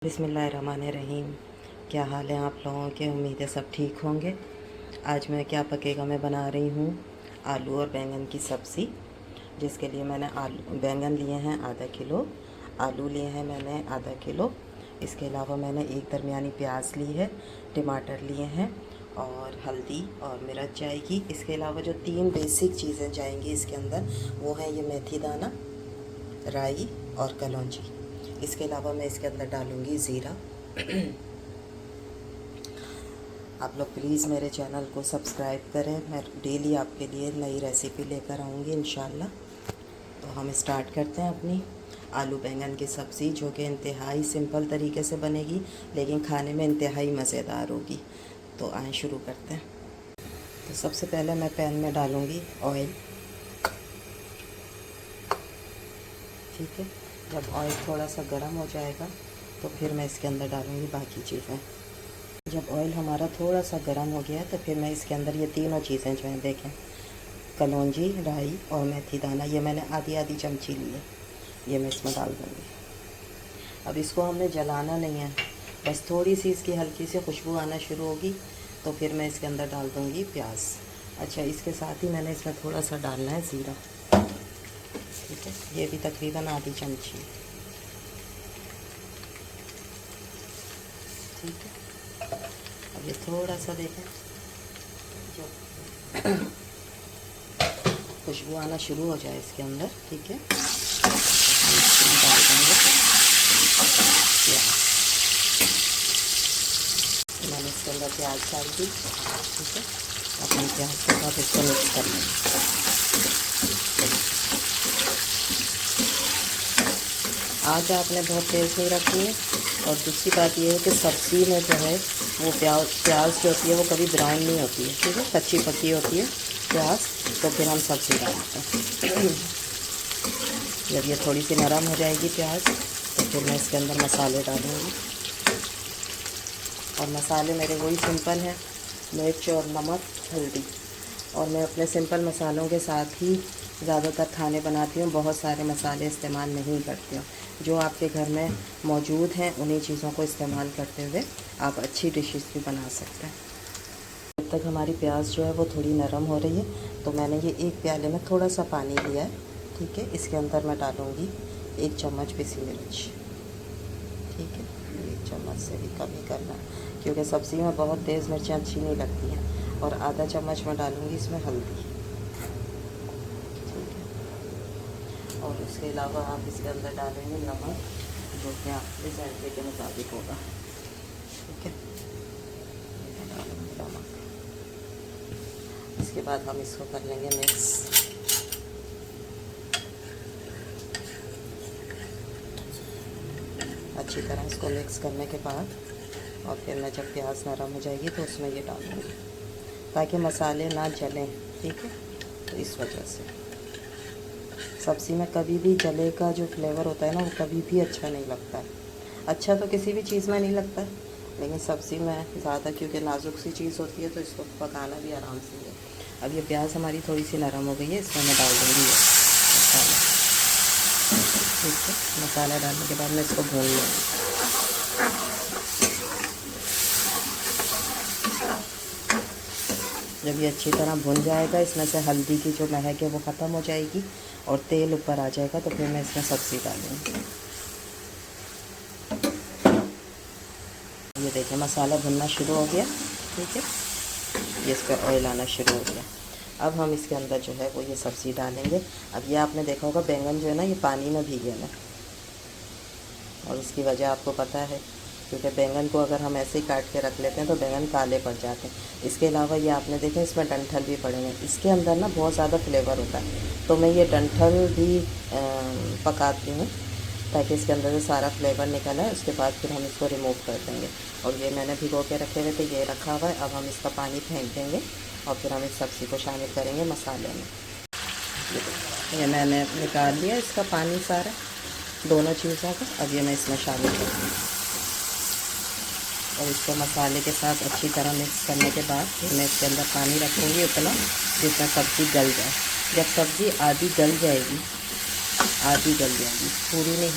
बिस्मिल्लाहिर्रहमानिर्रहीम। क्या हाल है आप लोगों के? उम्मीद है सब ठीक होंगे। आज मैं क्या पकेगा मैं बना रही हूँ आलू और बैंगन की सब्ज़ी, जिसके लिए मैंने आलू बैंगन लिए हैं आधा किलो, आलू लिए हैं मैंने आधा किलो। इसके अलावा मैंने एक दरमियानी प्याज ली है, टमाटर लिए हैं और हल्दी और मिर्च जाएगी। इसके अलावा जो 3 बेसिक चीज़ें जाएंगी इसके अंदर वो हैं ये मेथी दाना, राई और कलौंजी। इसके अलावा मैं इसके अंदर डालूँगी ज़ीरा। आप लोग प्लीज़ मेरे चैनल को सब्सक्राइब करें, मैं डेली आपके लिए नई रेसिपी लेकर आऊँगी इंशाल्लाह। तो हम स्टार्ट करते हैं अपनी आलू बैंगन की सब्ज़ी, जो कि इंतहाई सिंपल तरीके से बनेगी लेकिन खाने में इंतहाई मज़ेदार होगी। तो आएँ शुरू करते हैं। तो सबसे पहले मैं पैन में डालूँगी ऑयल। ठीक है, जब ऑयल थोड़ा सा गर्म हो जाएगा तो फिर मैं इसके अंदर डालूँगी बाकी चीज़ें। जब ऑयल हमारा थोड़ा सा गर्म हो गया तो फिर मैं इसके अंदर ये तीनों चीज़ें जो हैं देखें, कलौंजी, राई और मेथी दाना, ये मैंने आधी आधी चमची ली है, ये मैं इसमें डाल दूँगी। अब इसको हमने जलाना नहीं है, बस थोड़ी सी इसकी हल्की सी खुशबू आना शुरू होगी तो फिर मैं इसके अंदर डाल दूँगी प्याज। अच्छा, इसके साथ ही मैंने इसमें थोड़ा सा डालना है ज़ीरा। ठीक है, ये भी तकरीबन आधी चमची। ठीक है, अब ये थोड़ा सा देखें, जब खुशबू आना शुरू हो जाए इसके अंदर, ठीक है, तो हम इसमें डाल देंगे प्याज। मैंने इसके अंदर प्याज डाल दी। ठीक है, अब हम प्याज के साथ इसको मिक्स कर लेंगे। आँच आपने बहुत तेज़ नहीं रखनी है। और दूसरी बात यह है कि सब्ज़ी में जो है वो प्याज जो होती है वो कभी ब्राउन नहीं होती है। ठीक है, कच्ची पक्की होती है प्याज, तो फिर हम सब्ज़ी डालते हैं। जब ये थोड़ी सी नरम हो जाएगी प्याज तो फिर मैं इसके अंदर मसाले डालूँगी। और मसाले मेरे वही सिंपल हैं, मिर्च और नमक, हल्दी। और मैं अपने सिंपल मसालों के साथ ही ज़्यादातर खाने बनाती हूँ, बहुत सारे मसाले इस्तेमाल नहीं करती हूँ। जो आपके घर में मौजूद हैं उन्हीं चीज़ों को इस्तेमाल करते हुए आप अच्छी डिशेस भी बना सकते हैं। जब तक हमारी प्याज जो है वो थोड़ी नरम हो रही है तो मैंने ये एक प्याले में थोड़ा सा पानी लिया है। ठीक है, इसके अंदर मैं डालूँगी 1 चम्मच पिसी मिर्च। ठीक है, 1 चम्मच से भी कम ही करना क्योंकि सब्ज़ी में बहुत तेज़ मिर्चें अच्छी नहीं लगती हैं। और आधा चम्मच मैं डालूँगी इसमें हल्दी। ठीक है, और उसके अलावा आप इसके अंदर डालेंगे नमक, जो कि आपके जायके के मुताबिक होगा। ठीक है, डालेंगे नमक। इसके बाद हम इसको कर लेंगे मिक्स। अच्छी तरह इसको मिक्स करने के बाद और फिर मैं जब प्याज नरम हो जाएगी तो उसमें ये डालूँगी ताकि मसाले ना जलें। ठीक है, तो इस वजह से सब्ज़ी में कभी भी जले का जो फ्लेवर होता है ना वो कभी भी अच्छा नहीं लगता है। अच्छा तो किसी भी चीज़ में नहीं लगता है, लेकिन सब्ज़ी में ज़्यादा, क्योंकि नाजुक सी चीज़ होती है तो इसको पकाना भी आराम से है। अब ये प्याज हमारी थोड़ी सी नरम हो गई है, इसमें मैं डाल दूँगी ये मसाला। ठीक है, मसाला डालने के बाद मैं इसको भून लूँगी। जब ये अच्छी तरह भुन जाएगा, इसमें से हल्दी की जो महक है वो ख़त्म हो जाएगी और तेल ऊपर आ जाएगा तो फिर मैं इसमें सब्ज़ी डालूँगी। ये देखिए मसाला भुनना शुरू हो गया। ठीक है, ये इस पर ऑयल आना शुरू हो गया। अब हम इसके अंदर जो है वो ये सब्ज़ी डालेंगे। अब ये आपने देखा होगा बैंगन जो है ना ये पानी में भीगे ना, और इसकी वजह आपको पता है, क्योंकि बैंगन को अगर हम ऐसे ही काट के रख लेते हैं तो बैंगन काले पड़ जाते हैं। इसके अलावा ये आपने देखा इसमें डंठल भी पड़े हैं, इसके अंदर ना बहुत ज़्यादा फ्लेवर होता है, तो मैं ये डंठल भी पकाती हूँ ताकि इसके अंदर से सारा फ्लेवर निकल आए। उसके बाद फिर हम इसको रिमूव कर देंगे। और ये मैंने भिगो के रखे हुए थे, ये रखा हुआ है। अब हम इसका पानी फेंक देंगे और फिर हम इस सब्ज़ी को शामिल करेंगे मसाले में। ये मैंने निकाल लिया इसका पानी सारा, दोनों चीज़ों का। अब ये मैं इसमें शामिल करूँगी और इसको मसाले के साथ अच्छी तरह मिक्स करने के बाद फिर मैं इसके अंदर पानी रखूँगी उतना जिसमें सब्ज़ी गल जाए। जब सब्ज़ी आधी गल जाएगी, पूरी नहीं,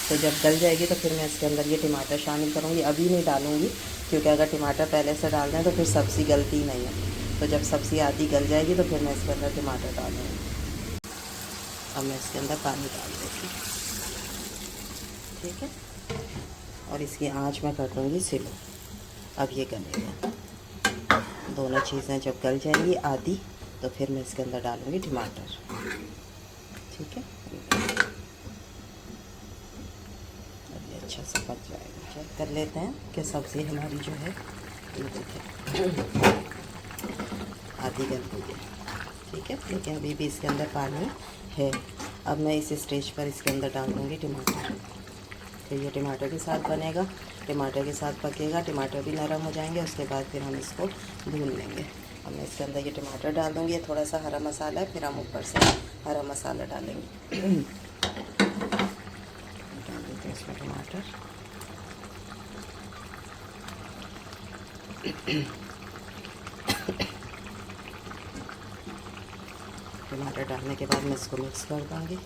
तो जब गल जाएगी तो फिर मैं इसके अंदर ये टमाटर शामिल करूँगी। अभी नहीं डालूँगी क्योंकि अगर टमाटर पहले से डाल दें तो फिर सब्ज़ी गलती नहीं है। तो जब सब्ज़ी आधी गल जाएगी तो फिर मैं इसके अंदर टमाटर डालूँगी। अब मैं इसके अंदर पानी डाल देती हूँ, ठीक है। और इसकी आंच मैं कर दूँगी स्लो। अब ये गलेगा, दोनों चीज़ें जब गल जाएंगी आधी तो फिर मैं इसके अंदर डालूँगी टमाटर, ठीक है। अब ये अच्छा से पक जाएगा। चेक कर लेते हैं कि सब्ज़ी हमारी जो है ये देखें आधी गल गई है, ठीक है। लेकिन अभी भी इसके अंदर पानी है। अब मैं इस स्टेज पर इसके अंदर डाल दूँगी टमाटर। तो ये टमाटर के साथ बनेगा, टमाटर के साथ पकेगा, टमाटर भी नरम हो जाएंगे। उसके बाद फिर हम इसको भून लेंगे। अब मैं इसके अंदर ये टमाटर डाल दूँगी। ये थोड़ा सा हरा मसाला है, फिर हम ऊपर से हरा मसाला डालेंगे। डाल देते हैं इसमें टमाटर। टमाटर डालने के बाद मैं इसको मिक्स कर दूँगी।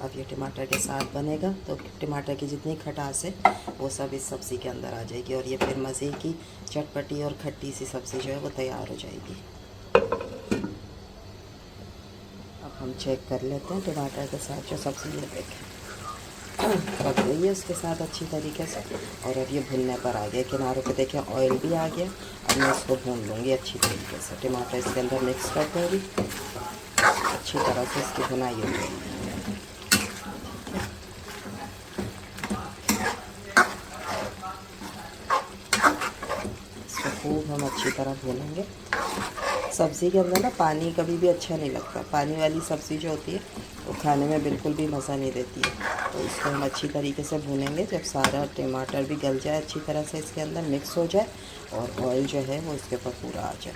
अब ये टमाटर के साथ बनेगा तो टमाटर की जितनी खटास है वो सब इस सब्ज़ी के अंदर आ जाएगी और ये फिर मज़े की चटपटी और खट्टी सी सब्ज़ी जो है वो तैयार हो जाएगी। अब हम चेक कर लेते हैं टमाटर के साथ जो सब्ज़ी ये देखें पक गई है उसके साथ अच्छी तरीके से। और अब ये भुनने पर आ गया, किनारों पे देखें ऑयल भी आ गया। अब मैं इसको भून लूँगी अच्छी तरीके से। टमाटर इसके अंदर मिक्स कर दूँगी, अच्छी तरह से इसकी भुनाई हो जाएगी। खूब हम अच्छी तरह भूनेंगे। सब्ज़ी के अंदर ना पानी कभी भी अच्छा नहीं लगता। पानी वाली सब्ज़ी जो होती है वो खाने में बिल्कुल भी मज़ा नहीं देती है। तो इसको हम अच्छी तरीके से भूनेंगे। जब सारा टमाटर भी गल जाए अच्छी तरह से, इसके अंदर मिक्स हो जाए और ऑयल जो है वो इसके ऊपर पूरा आ जाए।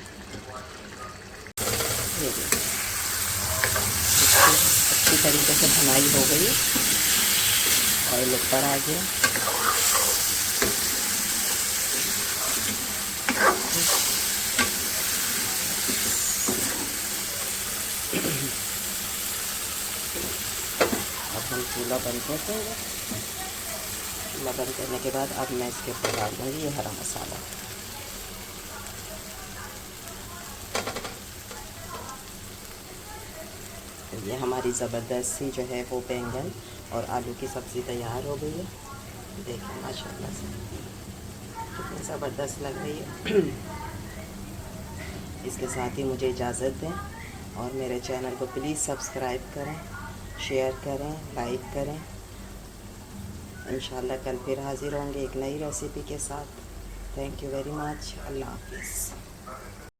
ये देखिए अच्छी तरीके से भुनाई हो गई, ऑयल ऊपर आ गया। अब हम चूल्हा बंद कर देंगे। चूल्हा बंद करने के बाद अब मैं इसके ऊपर डाल दूँगी ये हरा मसाला। तो ये हमारी ज़बरदस्त सी जो है वो बैंगन और आलू की सब्ज़ी तैयार हो गई है। देखिए माशाल्लाह से कितनी ज़बरदस्त लग रही है। इसके साथ ही मुझे इजाज़त दें और मेरे चैनल को प्लीज़ सब्सक्राइब करें, शेयर करें, लाइक करें। इंशाल्लाह कल फिर हाज़िर होंगे एक नई रेसिपी के साथ। Thank you very much. अल्लाह हाफ़िज़।